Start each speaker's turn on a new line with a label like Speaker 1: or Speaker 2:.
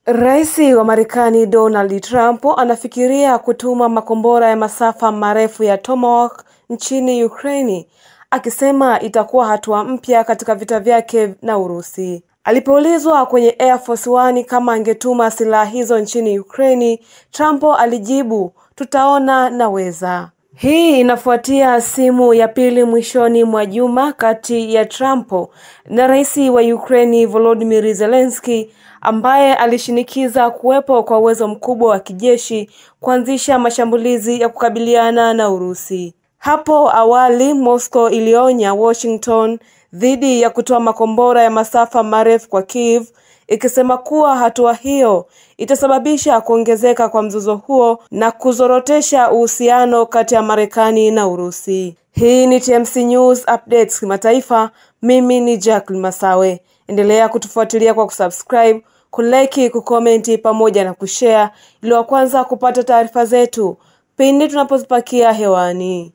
Speaker 1: Rais wa Marekani Donald Trump anafikiria kutuma makombora ya masafa marefu ya Tomahawk nchini Ukraine, akisema itakuwa hatua mpya katika vita vyake na Urusi. Alipoulizwa kwenye Air Force One kama angetuma silaha hizo nchini Ukraine, Trump alijibu, "Tutaona, naweza." Hii inafuatia simu ya pili mwishoni mwa juma kati ya Trump na rais wa Ukraine Volodymyr Zelensky, ambaye alishinikiza kuwepo kwa uwezo mkubwa wa kijeshi kuanzisha mashambulizi ya kukabiliana na Urusi. Hapo awali Moscow ilionya Washington dhidi ya kutoa makombora ya masafa marefu kwa Kiev, ikisema kuwa hatua hiyo itasababisha kuongezeka kwa mzozo huo na kuzorotesha uhusiano kati ya Marekani na Urusi. Hii ni TMC News Updates kimataifa. Mimi ni Jacqueline Masawe. Endelea kutufuatilia kwa kusubscribe, kulike, kukomenti pamoja na kushare ili wa kwanza kupata taarifa zetu pindi tunapozipakia hewani.